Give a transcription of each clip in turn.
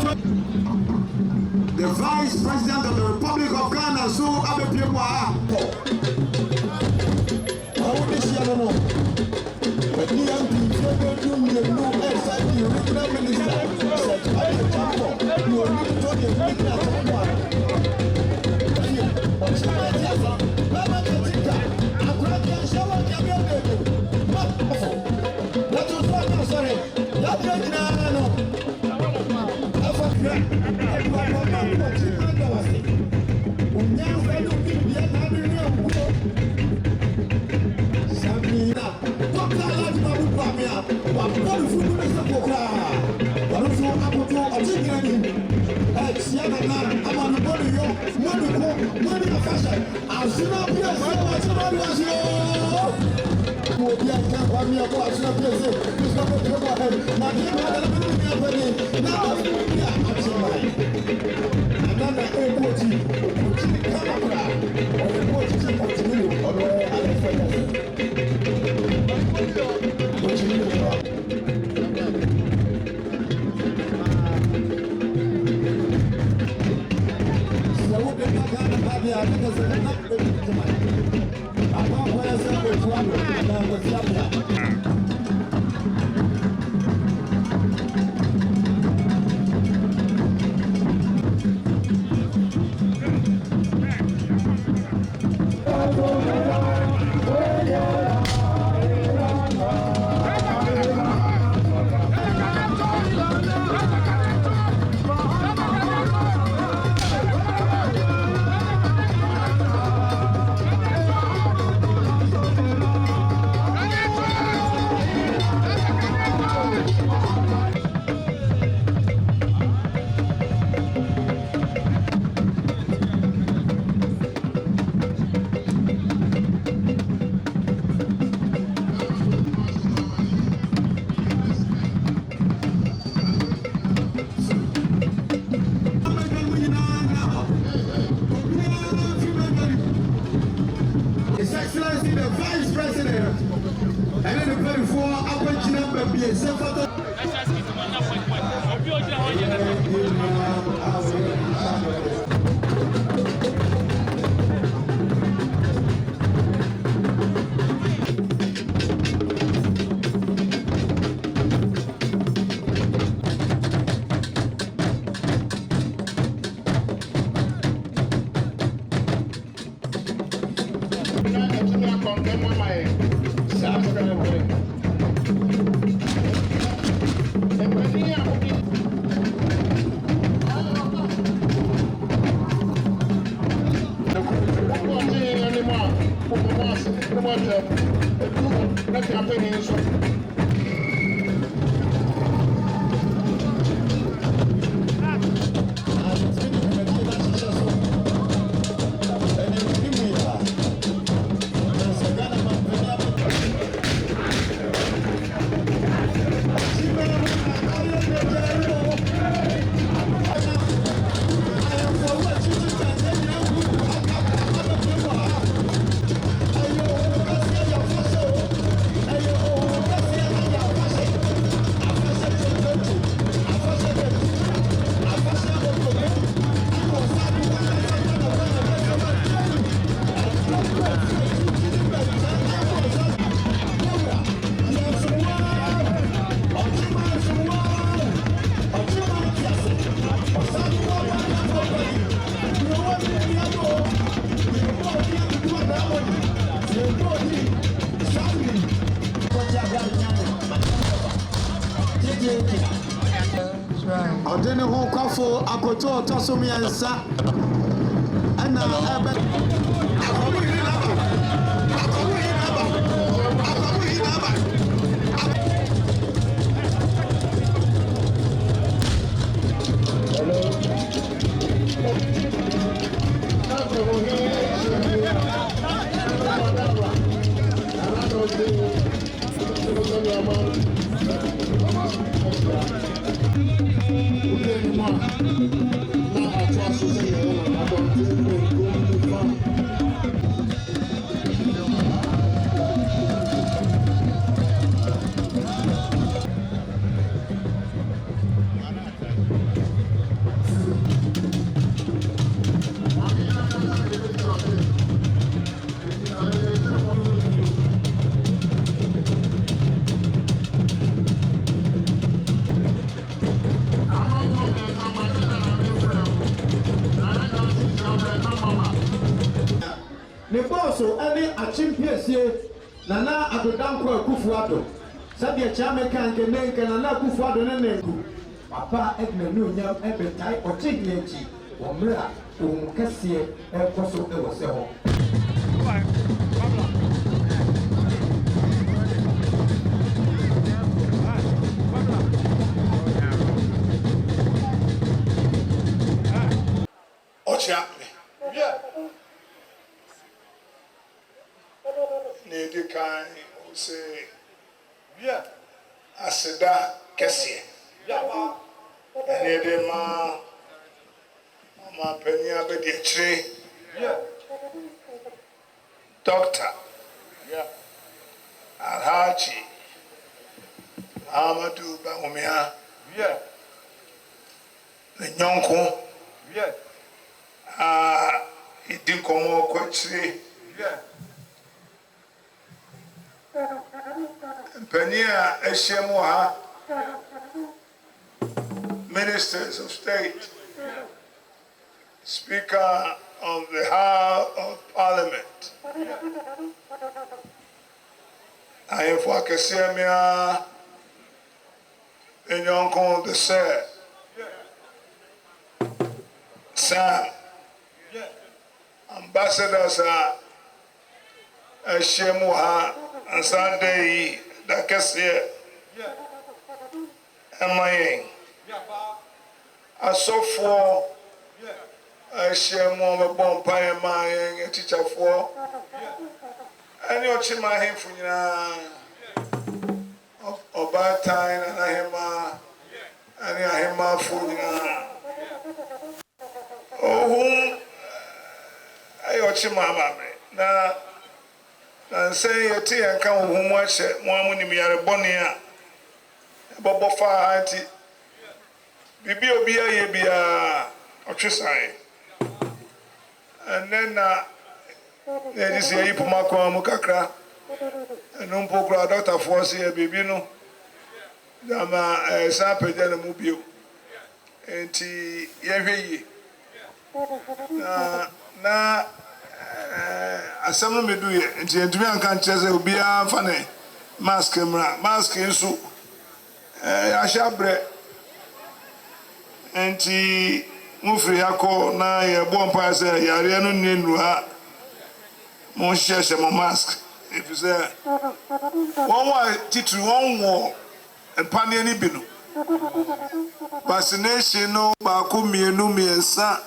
The Vice President of the Republic of Ghana, so Amotia. How would this year know? But the MP, the new SIP, original minister, said, I am Champo, you are really talking about what's the matter? Mama Katika, I'm glad you shower your baby. What was that? Sorry, you're getting out. Odene ho kwafo akoto otosomi ansa ana ebe akobu hinaba achimpiesie nana adodanko akufuado sabe chame kan kenenke nana akufuado nenenku papa edna nunya ebetai ochigye echi omra ohum kese ekoso ewose ho Okyehene. Yeah. Nedi kan o say yeah. Aseda kese. Yeah. Nedi ma penya be di chire. Yeah. Doctor. Yeah. Alhaji Amadu Bawumia. Yeah. The nyonko. Yeah. He didn't come out quickly. Yeah. Penia Eshemoha, ministers of state, Speaker of the House of Parliament. I am for Kasemia and Yonko the Sir Sam. Ambassadors are Shemuha and Sunday Dakasia Emaye. I saw for Shemu Bompire May a teacher for and your Chimahin of bad time and I am a food. Ohum ayo chimama me na say yeti anka ohum ahye mo amunim yare bone a bobo fa anti bibi obi aye bia otwesan and then na this year ipoma mu kakra enu mpokura doctor for say bibi no dama sapeja na mu bio enti yehwe na asem me do ye enti entumi anka nkyese obi anfa ne mask mra mask nso ya shabre enti mufri yakọ na ye bo mpa se yare no nenu ha mo hyehyɛ mo mask if say won wa titru won wo empane ni bi no vaccination no ba ko mienu miensa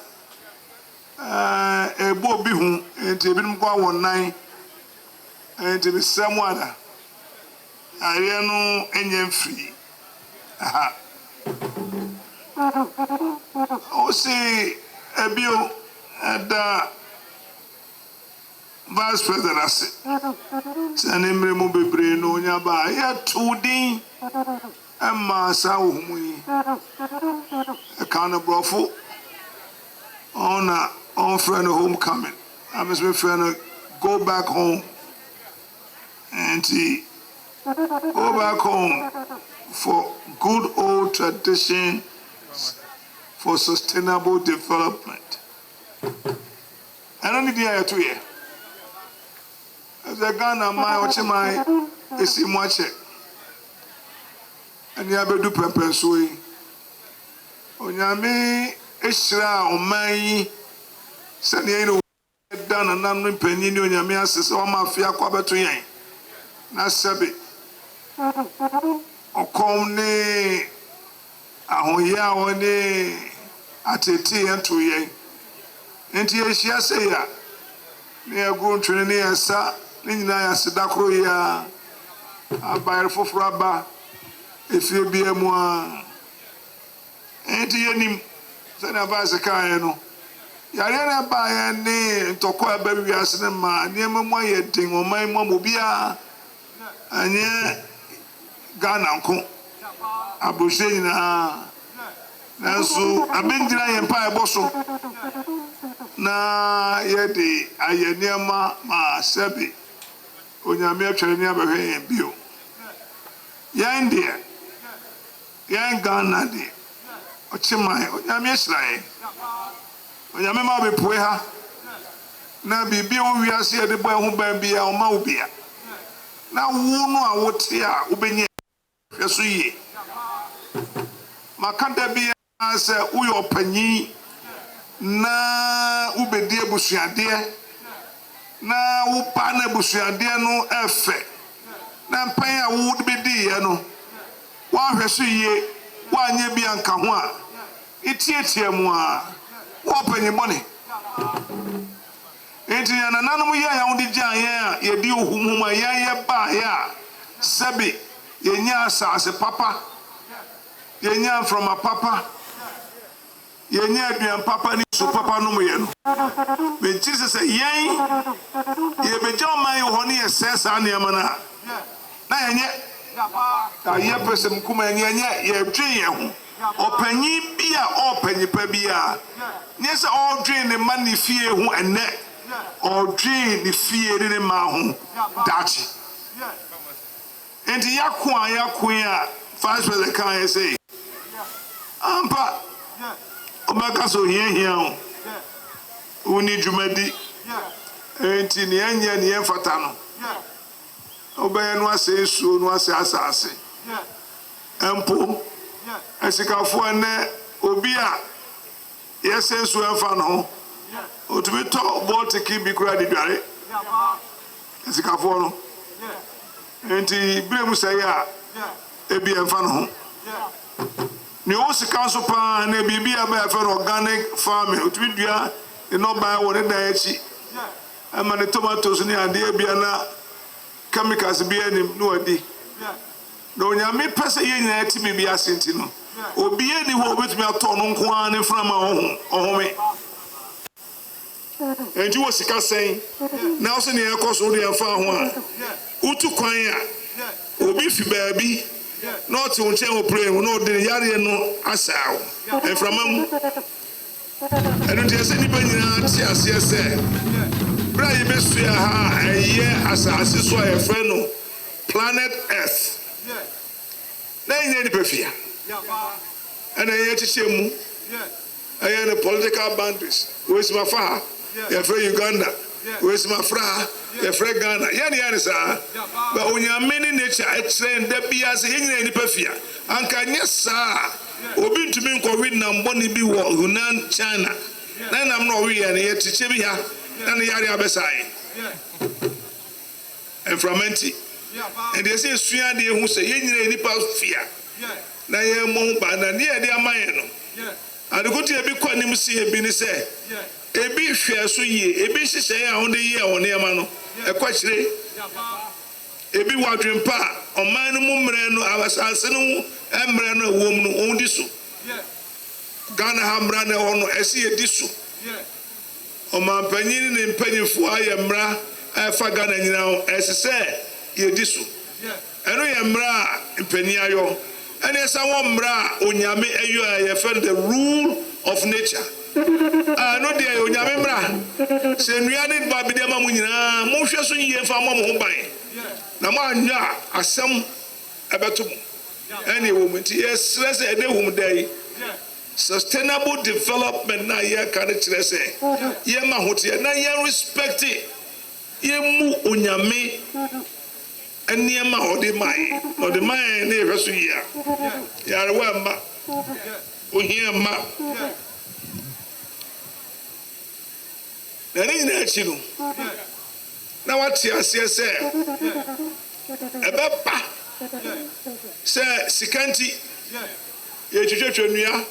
ebo bi hu enti ebinim kwa wonan enti bi samuada are no enye free aha o si ebio da vice president ase sanemre mo bebre no nya ba ya tudin amma sa Ohum yi accountable for on friend of homecoming. I must be friend go back home and go back home for good old tradition for sustainable development. I don't need the eye to hear. As a Ghana, my watching is in watch it. And you have to do pepper soy. Onyame Ishra Omai Sani done and none penny on your masses or mafia quabato yen. Nasabi or come ne Ahoya one at a tea and 2 yen. And here she say ya near grown trainee, sir, Nina Sadako ya a buyer for Fraba if you be a moi. Ain't any advice a kind. Yariana by a name to call baby as a man, near my thing or my mobia, and yet Ghana, Abushina. So I've been dry empire bosso. Na yedi ayenema ma sebi. Onyame atwere ni abahwe en bio. Ya India. Ya Ghana de. Ochimai onyame hirae. Onyame ma bepoe ha. na bibi o wiase de boy ho ban bia o ma obia na wo no a wote a obenye hweso yie makanda bia se uyo panyi na ubedi abusuade na wo pa na abusuade no efe na mpan a wo bedi ye no wa hweso yie wa nya bia nka ho a itietie mu a wo panyi bone enti na nanom ye ya wodi gyan ye a ye di ohum ma ye ba ya sabi ye nya asase papa ye nya from a papa ye nya aduan papa ni so papa no mo ye no me Jesus say yen ye be joma ye ho ne ye sesa ne amana na ye nye ta ye pesem kuma ye nye ye dwen ye ho opanyi bia opanyi pa bia nye se o dwen ne ma ne fie ho enne o dwen ne fie ne ma ho dachi enti yakun a fast for the can say ampa omaka so hia o uni jumadi enti ne anya ne enfata no obaye no ase suo no ase asase empo esikafo ene obi a yese suo enfa no otumi to bolt Kyebi kura de dware esikafo no enti bremu say a ebi enfa no ni o sika so pa na bibi aba efe organic farming otumi dua e no buy wo ne dan echi ama ne tomatoes ni ade bia na chemicals bia ni no adi no nyame pese ye nyina ti bibi asenti no obi eni wo obetumi ato no nko an ne frama ohome enti wo sika sen na o se ne ekoso de afa ho a utu kwan a obi fi baabi not to change pray no de yare no asaw eframam enu de se ni banyina ti ase se bra ye besu ya ha eye asase so ya fre no planet earth na nye ni pefia ana ye chichemu eye the political boundaries we sima fa ya fre Uganda we sima fra ya fre Ghana yani sa ba onyame ni nature e trend da bia se yenyina ni pefia anka nye sa obi ntumi nko wi na mboni bi wo Hunan China na nam no wi ya ne ye tiche bi ha na ne yare abesai enframenti and they say sua de hu se yenyina ni pa fia na ye mo ba na ne ye de amaye no adekotu e bi kwanim si e bi ni se ebi hwe so yie ebi hihye ya honde yie won ne ma no e kwakire ebi wadwempa oman no mumre no abasase no emre no wom no ondi so Ghana hamra na ono esi edi so oman panyin ne mpanyifo aye mra afa Ghana nyina esese yedi so eno ye mra mpanyi ayo ene sa wo mra onyame ayo aye fe the rule of nature no de onyame mra se nuade ba bi de ma mu nyina mo hwe so yie fa mo ho ban na mo anya asem abeto mu ene wo menti yes stress e de hum dai sustainable development na ye kan kire se ye ma hote na ye respect ye mu onyame ene ma ode mai na ye so yia yare wa ma ohia ma na ni na chi no na wati ase se ebe pa se sikanti ye twetwe nua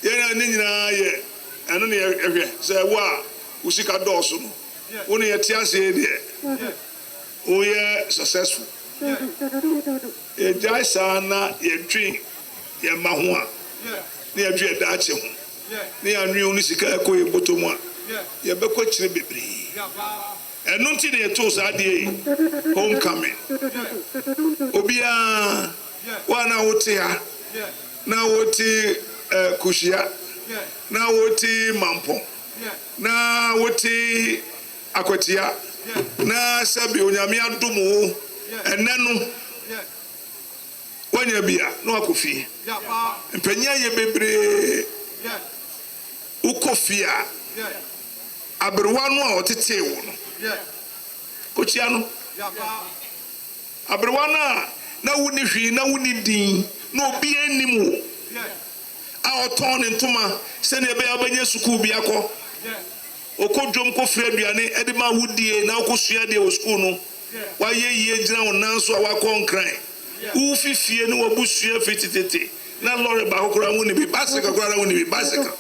ye na ni nyina ye eno ne ehwe se wa usika doso no woni ye ti ase de o ye successful ye jaisa na ye twin ye ma ho a ne ye dwe da ache ho ne ya nwi oni sika ko ye botomu a ye be ko kire bebre enu nti ne to sa de homecoming obia wana wote ha na wote kushia na wote mampo na wote akwatia na sabi onyame adomo enenu wanya bia no akofi mpanya ye bebre ukofia aberwa no a otete wo no kochia no aberwa na wuni hwi na wuni din na obi anim a oton ne ntoma se ne be abanye sukuu bi akọ okodwom ko frɛ aduane ede ma wudie na okosua de o sukuu no wa ye yie gyina wo nanso a wakọ nkran wo fifie ne wabusua fititete na lorry ba kokora woni bi bicycle kokora woni bi bicycle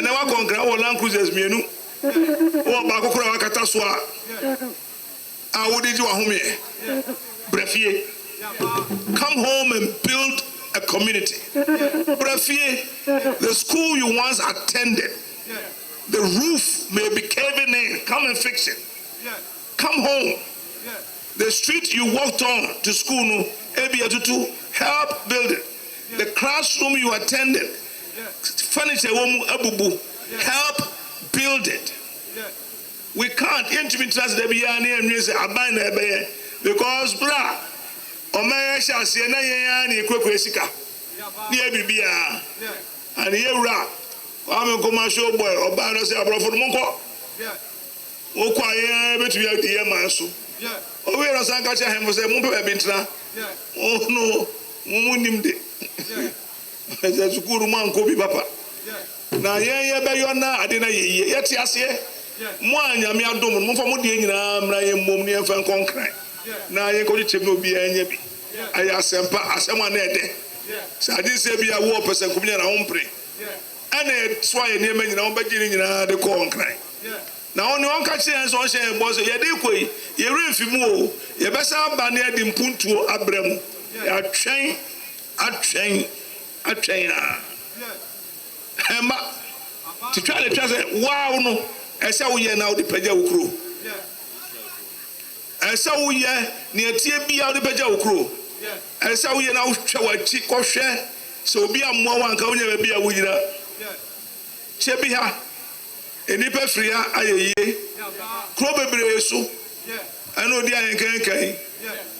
na wakọ nkran wo Land Cruisers mienu wo ba kokora wakata so a wodi ji wa homie brefie. Come home and build a community. Brefie, the school you once attended, the roof may be caving in. Come and fix it. Come home. The street you walked on to school, no, help build it. The classroom you attended, furniture, help build it. We can't intimidate the because bra, Omaya shall see na yani kwekwe sika. Ni bibia. And yewra. Kwame commercial boy oba no say abrofo monko. Okwa ye betu ya die manso. Owe no san ka che hem say mo pe be ntra. Oh no, mo nim de. Eza sukuru manko bi papa. Na ye be yo na ade na ye ye ti ase. Mo anyame adom mo fa mo de nyina mra ye mom ne fa konkran. Na ye ko chim no bi anya bi aya asempa asema na ede sa di se bi awo person kumnya na hompre ana so ye ne manyina won bagiri nyina de ko nkran na oni won ka che enso hye bo so ye de koi ye remfi mu o ye besa ba na edi mpuntuo abrem ya atwen ema ti twa le twa se wow no ese wo ye na wo de pagya wo kuro esa wo ye ne atie bia wo de pagya wo kuro esa wo ye na wo hwa wachi kohwe so obi ammo wanka wo nya ba bia wo yira che bi ha enipa fria ayeye kuro bebre so ana odi ayenkankan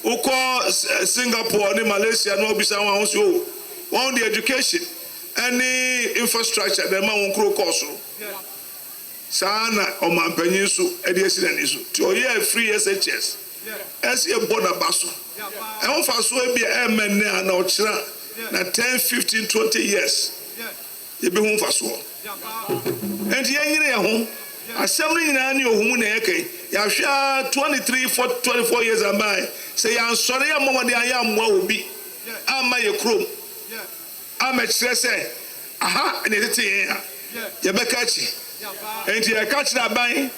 uko Singapore ni Malaysia no bisa wan so won the education any infrastructure dem ma won kuro course sana omampanyin so e de esidani so ti oye free SHS ese border baso e won fa so e bia e men na na o kira na 10 15 20 years e be won fa so enti yenyire ye ho asem ni na ni ohum na yekai ya hwa 23 24 years amai say ya nsore ya momode aya amwa obi ama ye krom ama kire say aha na tete ye be kachi enti ya kachi na ban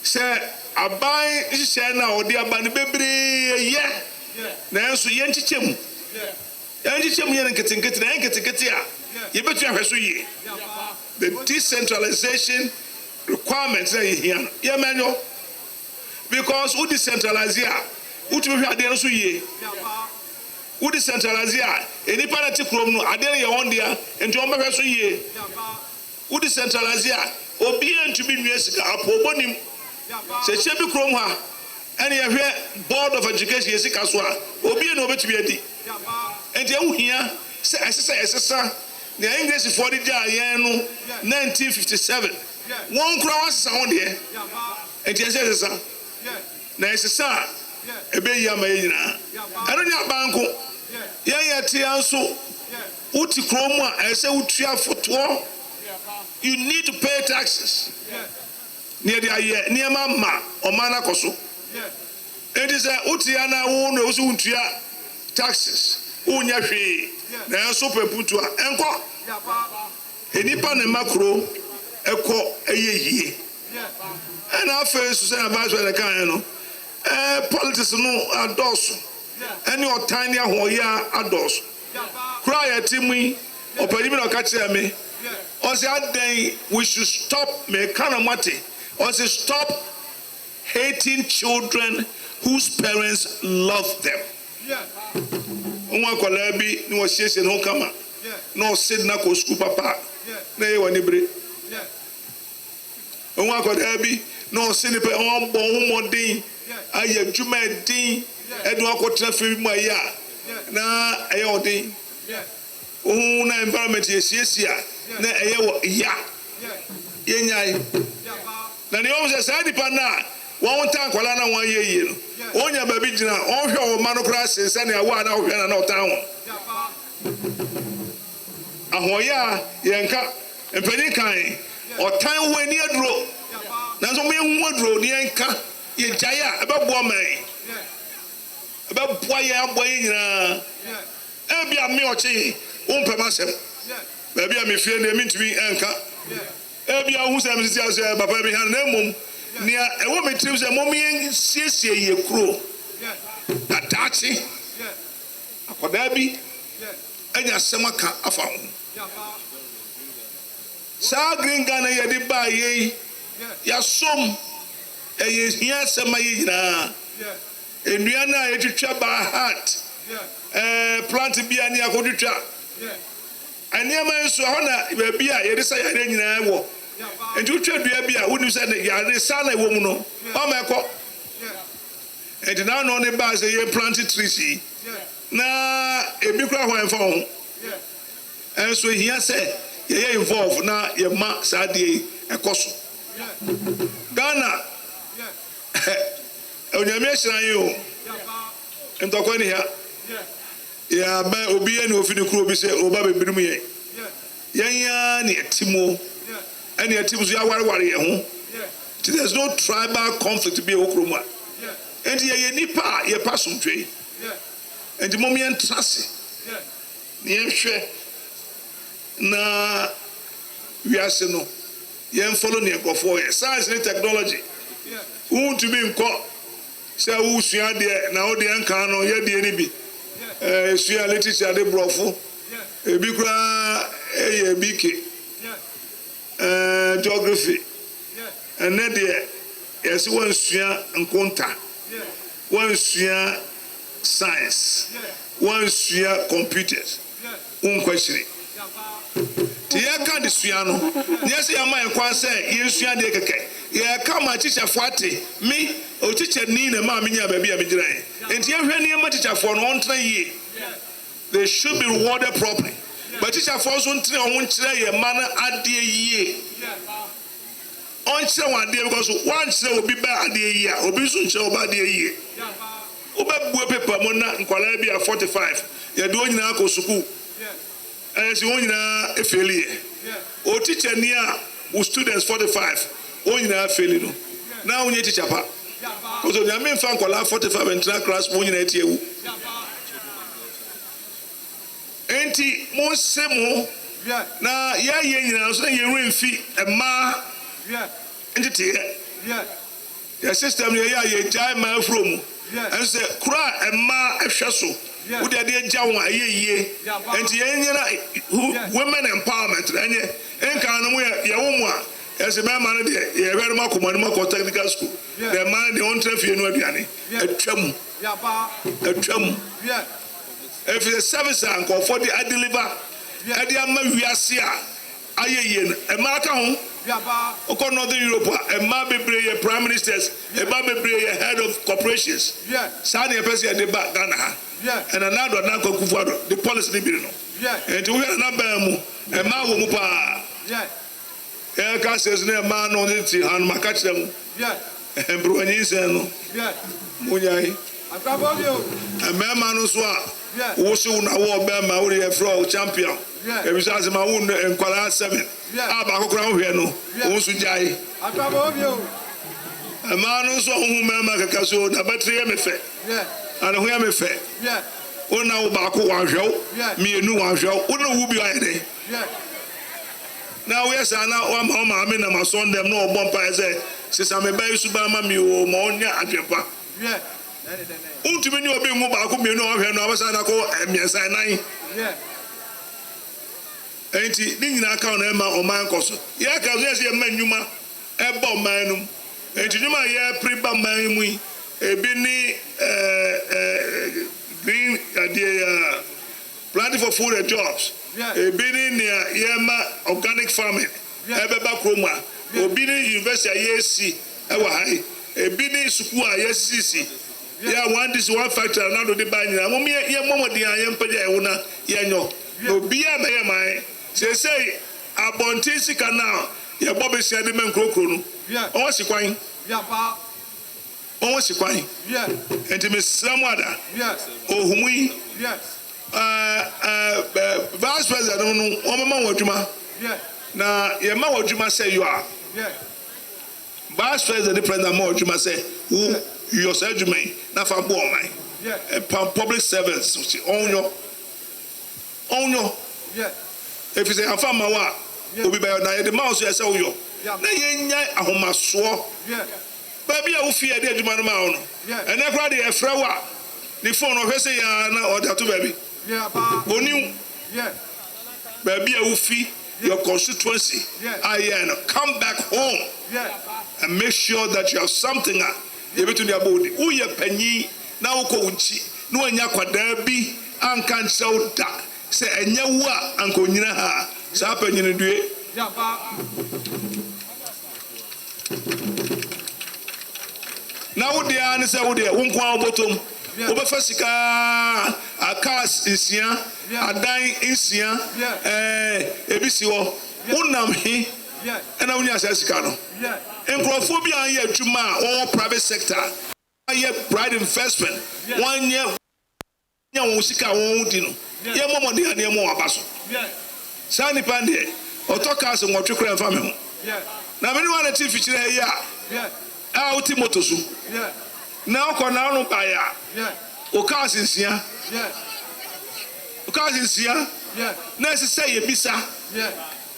say aban hye na odi aban bebre ye na enso ye nchichem ye nketenkete na nketenkete a ye betu ahweso ye the decentralization requirements here yeah manual because we decentralize here we to be ade so ye we decentralize here any party krom no ade ye won dia enti on be so ye we decentralize here obi entu bi nwe sika apobonim se che bi krom ha ene ye hwe board of education ye sika so a obi no betu bi adi enti ewu hia se esesa the English for the year no 1957 one crowd sound there and yes sir na esesa ebe yi ama yina eno nya banko ye tie anso uti krom a ese utua foto you need to pay taxes near the year near mama o mana koso it is a uti ana wo no so utua taxes unya hwe na enso peputu a enko enipa ne makro eko eyehie na afa so say advice we kan no politics no adoso any otani ahoya adoso cry atimi opanimi no ka kire me o say adan we should stop me kana mate o say stop hating children whose parents love them nwa kola bi ni wo siese no kama no sit na ko school papa na ye wani bre nwa kola bi no sit pe on bon humodin aye djuma din edu akotra fi mu aya na aye odin ohun na environment ye siese a na aye wo ya ye nyai na ne o se sa nipa na won tan kwala na won ye yie no onya ba bi gina on hwe o ma no kra sense na wa na hwe na o tan won ahoya yenka empani kan o tan wo ani aduro na so me hu aduro ni yenka ye jaya e ba bo man e ba bo ye abo yi nyina e bia me o chi o mpema sem ba bia me fie na me ntumi enka e bia hu sem sisi aso papa bi han na mom nia e wo me trim se mom yen siesie ye kuro atachi akoda bi anya semaka afa ho sa green Ghana ye di ba ye ya som ye hia sema ye nyina enua na ye twitwa ba heart plant bi ani akodutwa aniama nso ho na ba bi a ye de sa ya re nyina wo enti utwa dua bi a woni se ya re sa na wo mu no o ma ekọ enti na no ne ba se ye plant trees na ebi kura ho enfa ho enso hia se ye involve na ye ma sa de ekoso Ghana onyame hran yo ntokwa ni ha ya ba obi ye na ofini kuro bi se oba bebirum ye yanya ne etimo ene etimo so ya wareware ye ho there's no tribal conflict be okroma enti ye nipa ye pasomtwe enti mom ye ntrase ne ye hwe na wiase no ye follow ne gofo ye science and technology who to be nko say who sua de na wo de nkan no ye de ni bi sua literature de brofo ebi kura ye bike geography and de yes one sua nkonta one sua science one sua computers question tiya ka de sua no yes ya man kwa say ye sua de keke ye ka ma teacher forte me o teacher ni na ma menya ba bia me gira enti ye hwe ne ma teacher for no on tra ye they should be rewarded properly but teacher for so ntre on kire ye man ade ye on kire wan de because one kire obi ba ade ye a obi so kire oba ade ye oba bua paper mo na nkwala bia 45 ye do nyina ko school si wonyina efeli o teacher ni a wo students 45 wonyina efeli no na wonye teacher pa because o nyame mfa nkola 45 entra class wonyina etiewu enti mo semo na ya ye nyina so ye remfi ema enti te ya system ye jai ma from and say kura ema ehwe so wo de de gya won ayeye enti yenyina women empowerment enye enka no ye wo mu a ese be ma no de ye very makoma technical school the man de on trafie no aduane atwam if the service and go for the deliver ade ama wiase a ayeye no ema ka ho oko northern Europe ema bebre ye prime ministers ema bebre ye head of corporations sa na person de ba Ghana ha and another na kwakufuado the policy ni bi no enti wo na ba mu ema wo mu pa ka says na ema no ni ti han maka kire mu bro anyi se no munyai akrabobio ema no so a wo se na wo ba ma wo ye fro champion e bi sa se ma wo nkwala 7 aba kokora wo hwe no wo su jai akrabobio ema no so hu mema kaka so na battery ye me fe ana hu ya me fe ona wo ba ko wa hwew mienu wa hwew ona wu bi ayede na we sa na wa ma me na ma son dem na obon pa say sisa me ba isu ba ma mi o ma onya adwepa untumi ni obi mu ba ko mienu wa hwe no abasa na ko emiesa nan enti ni nyina aka na ma o man koso ye ka so ye ma nnwuma e ba o man num enti nnwuma ye priba man mu ebi ni green idea planting for food and jobs ebi ni yema organic farming ebeba kroma obi ni university yesi ewa hai ebi ni school yesi ya one this one factory na do de ba nyina mo ye momodi an ye mpaja e wona ye nyo obi ya me ye man say abontin sika now ya bobe sia de men krokro no on wasi kwan on wasi kwan enti mesramu ada Ohum yi vice president no on mama wadwuma na ye ma wadwuma say you are vice president president ma wadwuma say who your adwuma na fa bo oman public servants on your if you say afa ma wa obi ba na ye de ma so say uyo na ye nya ahomaso baby a wo fi ade adwuma no ma wo no ene kra de e fra wa ni phone o hwese ya na order to baby oni baby a wo fi your constituency come back home and make sure that you have something you between your body who ye panyi na wo ko unchi no anya kwada bi anka nsew da se enya wu a anka onyina ha sa panyi ne due na wo dia ne se wo dia wo nkwa obotom wo be fasika akas insia adan insia ebisi wo unam he ena unya sika no enkrofo bi an ye adwuma wo private sector ye pride investment one year nya wo sika wo di no ye momode ane mo abaso sani pande otokas nwotwe kra mfa me ho na me ni wana ti fichire ya a uti motosu na oko na anu baya okas nsia na se say ebisa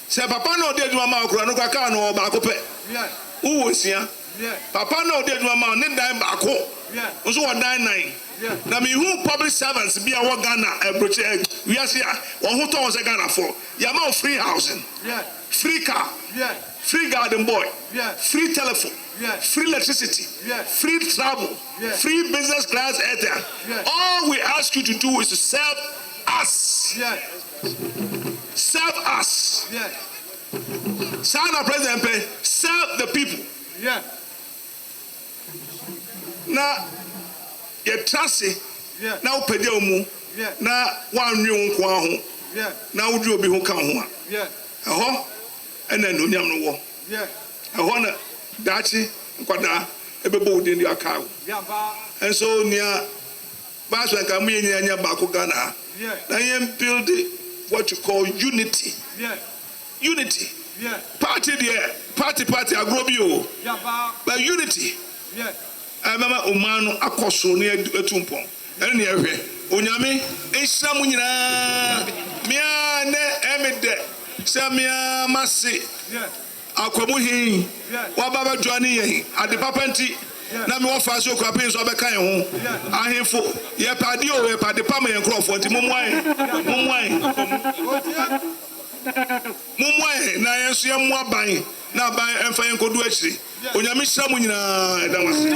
se papa na odi adwuma ma okura no kwaka no ba akopɛ uwo nsia papa na odi adwuma ma ne dan ba ako nso wo dan nine na me hu public servants bi a wo Ghana ebroche we are here wo hu to se Ghana for ya ma free housing free car free garden boy free telephone free electricity free travel free business class airtime all we ask you to do is to serve us serve us Sana president serve the people na ye trust na upede omu na wanwe nko aho na wudi obi ho kan ho a eho ena no nyam no wo eho na dachi nkwada ebebo wudi ndi aka wo enso nia baso nka mu nya ba ko Ghana na yem build what you call unity party there party agrobio but unity mama omanu akoso ne etumpo ene ne ehwe onyame ehira mu nyina mia ne emede samia mase akwamu hin wa baba dwani yen ade papanti na me wo fa so kwa pin so be kan ho ahemfo ye pade o ye pade pam yen krofo nti mumwan na yesu ye mu aban na aban emfa yen kodu akire onyame hira mu nyina edamase